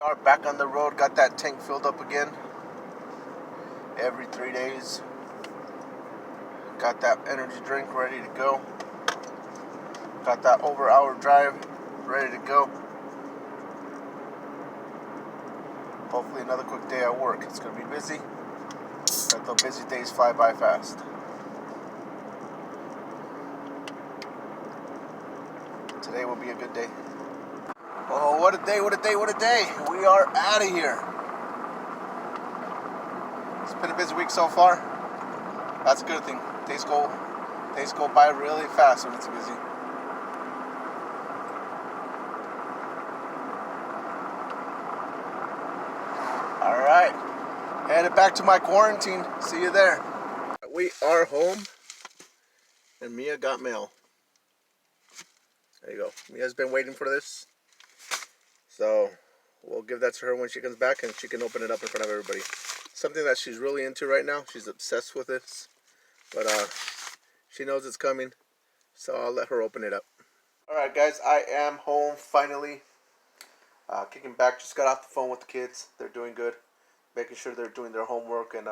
Are back on the road, got that tank filled up again every 3 days. Got that energy drink ready to go. Got that over-hour drive ready to go. Hopefully another quick day at work. It's going to be busy, but the busy days fly by fast. Today will be a good day. Oh, what a day, what a day, what a day. We are out of here. It's been a busy week so far. That's a good thing. Days go by really fast when it's busy. Alright, headed back to my quarantine. See you there. We are home, and Mia got mail. There you go. Mia's been waiting for this, so we'll give that to her when she comes back, and she can open it up in front of everybody. Something that she's really into right now. She's obsessed with this, but she knows it's coming, so I'll let her open it up. Alright guys, I am home finally. Kicking back, just got off the phone with the kids. They're doing good. Making sure they're doing their homework and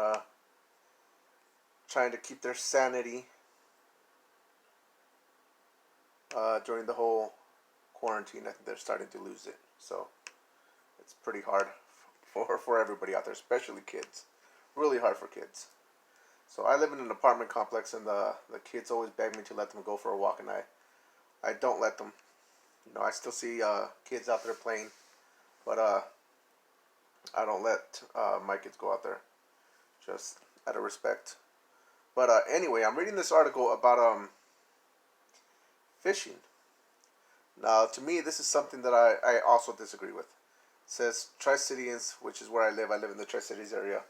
trying to keep their sanity during the whole quarantine. I think they're starting to lose it. So it's pretty hard for everybody out there, especially kids. Really hard for kids. So I live in an apartment complex, and the kids always beg me to let them go for a walk, and I don't let them. You know, I still see kids out there playing, but I don't let my kids go out there, just out of respect. But anyway, I'm reading this article about fishing. Now, to me, this is something that I also disagree with. It says Tri-Cities, which is where I live in the Tri-Cities area,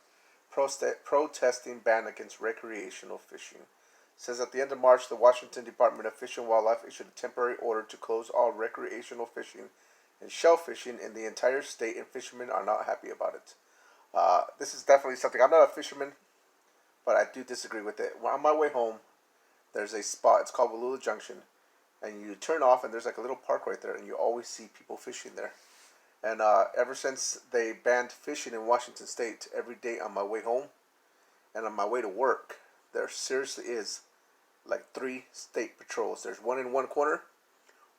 protesting ban against recreational fishing. It says at the end of March, the Washington Department of Fish and Wildlife issued a temporary order to close all recreational fishing and shell fishing in the entire state, and fishermen are not happy about it. This is definitely something. I'm not a fisherman, but I do disagree with it. On my way home, there's a spot. It's called Wallula Junction, and you turn off, and there's like a little park right there, and you always see people fishing there. And ever since they banned fishing in Washington State, every day on my way home and on my way to work, there seriously is like 3 state patrols. There's one in one corner,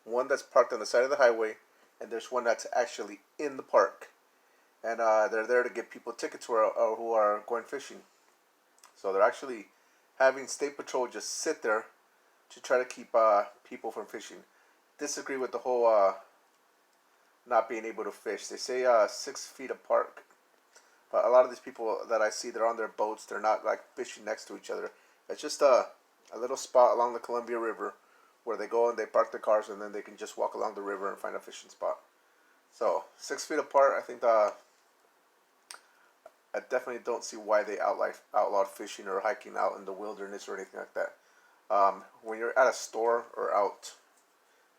one that's parked on the side of the highway, and there's one that's actually in the park. And they're there to give people tickets who are going fishing. So they're actually having state patrol just sit there to try to keep people from fishing. Disagree with the whole not being able to fish. They say 6 feet apart, but a lot of these people that I see, they're on their boats. They're not like fishing next to each other. It's just a little spot along the Columbia River where they go and they park their cars, and then they can just walk along the river and find a fishing spot. So 6 feet apart. I think I definitely don't see why they outlawed fishing or hiking out in the wilderness or anything like that. When you're at a store or out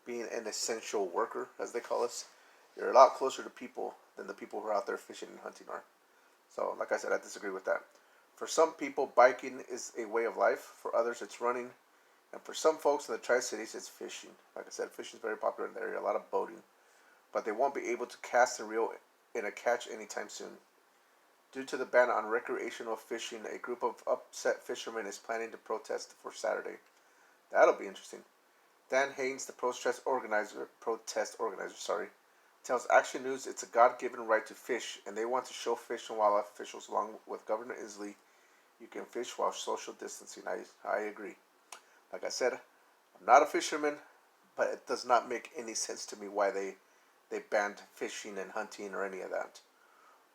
being an essential worker, as they call us, you're a lot closer to people than the people who are out there fishing and hunting are. So, like I said, I disagree with that. For some people, biking is a way of life. For others, it's running. And for some folks in the Tri-Cities, it's fishing. Like I said, fishing is very popular in the area, a lot of boating. But they won't be able to cast and reel in a catch anytime soon. Due to the ban on recreational fishing, a group of upset fishermen is planning to protest for Saturday. That'll be interesting. Dan Haynes, the protest organizer, tells Action News it's a God-given right to fish, and they want to show fish and wildlife officials, along with Governor Inslee, you can fish while social distancing. I agree. Like I said, I'm not a fisherman, but it does not make any sense to me why they banned fishing and hunting or any of that.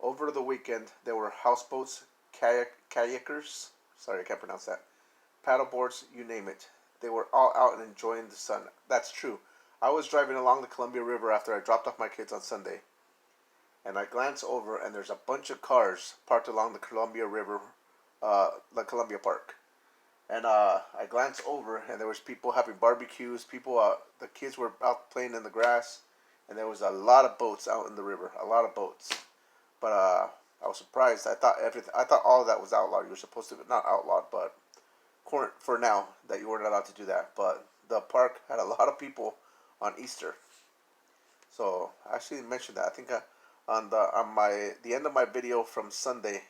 Over the weekend, there were houseboats, kayakers, sorry, I can't pronounce that, paddleboards, you name it. They were all out and enjoying the sun. That's true. I was driving along the Columbia River after I dropped off my kids on Sunday, and I glance over, and there's a bunch of cars parked along the Columbia River, the Columbia Park. And I glance over, and there was people having barbecues. The kids were out playing in the grass, and there was a lot of boats out in the river. A lot of boats. But I was surprised. I thought all of that was outlawed. You were supposed to not outlawed, but for now that you weren't allowed to do that. But the park had a lot of people on Easter. So I actually mentioned that. I think on the end of my video from Sunday,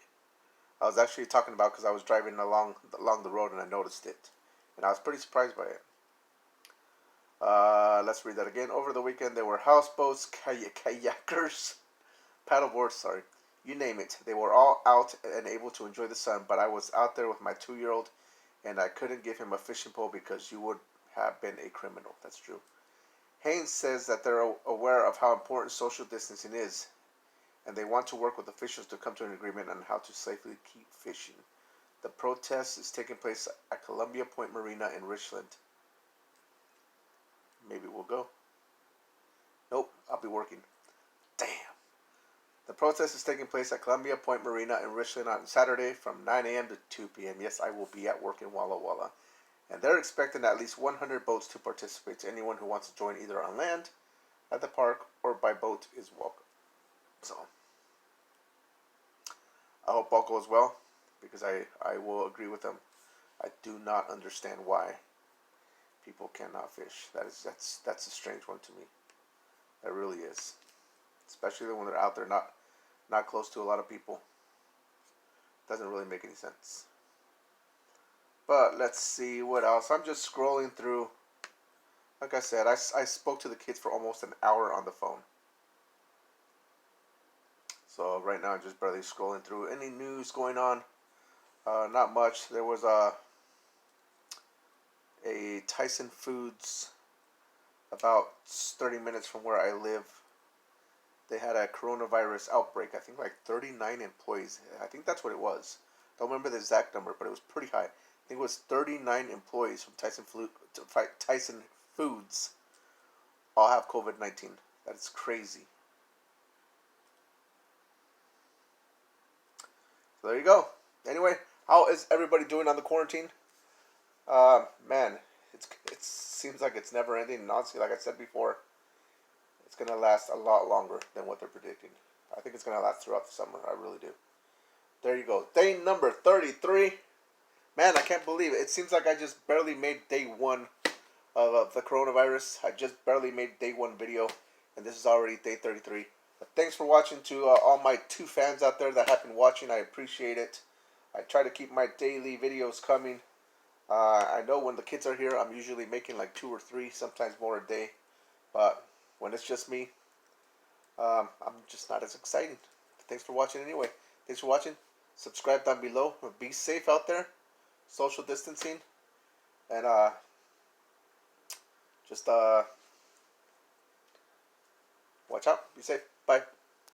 I was actually talking about because I was driving along the road and I noticed it, and I was pretty surprised by it. Let's read that again. Over the weekend, there were houseboats, kayakers, paddleboards, sorry, you name it. They were all out and able to enjoy the sun, but I was out there with my 2-year-old, and I couldn't give him a fishing pole because you would have been a criminal. That's true. Haynes says that they're aware of how important social distancing is, and they want to work with officials to come to an agreement on how to safely keep fishing. The protest is taking place at Columbia Point Marina in Richland. Maybe we'll go. Nope, I'll be working. Damn. The protest is taking place at Columbia Point Marina in Richland on Saturday from 9 a.m. to 2 p.m. Yes, I will be at work in Walla Walla. And they're expecting at least 100 boats to participate. Anyone who wants to join either on land, at the park, or by boat is welcome. So, I hope all goes well, because I will agree with them. I do not understand why people cannot fish. That's a strange one to me. That really is. Especially when they're out there not close to a lot of people. Doesn't really make any sense. But let's see what else. I'm just scrolling through. Like I said, I spoke to the kids for almost an hour on the phone. So right now I'm just barely scrolling through. Any news going on? Not much. There was a Tyson Foods about 30 minutes from where I live. They had a coronavirus outbreak. I think like 39 employees. I think that's what it was. Don't remember the exact number, but it was pretty high. I think it was 39 employees from Tyson Foods all have COVID-19. That is crazy. So there you go. Anyway, how is everybody doing on the quarantine? Man, it seems like it's never ending. And honestly, like I said before, it's gonna last a lot longer than what they're predicting. I think it's gonna last throughout the summer. I really do. There you go. Day number 33. Man, I can't believe it. It seems like I just barely made day one of the coronavirus. I just barely made day one video, and this is already day 33. But thanks for watching to all my 2 fans out there that have been watching. I appreciate it. I try to keep my daily videos coming. I know when the kids are here, I'm usually making like 2 or 3, sometimes more a day. But when it's just me, I'm just not as exciting. Thanks for watching anyway. Thanks for watching. Subscribe down below. Be safe out there. Social distancing. And just watch out. Be safe. Bye.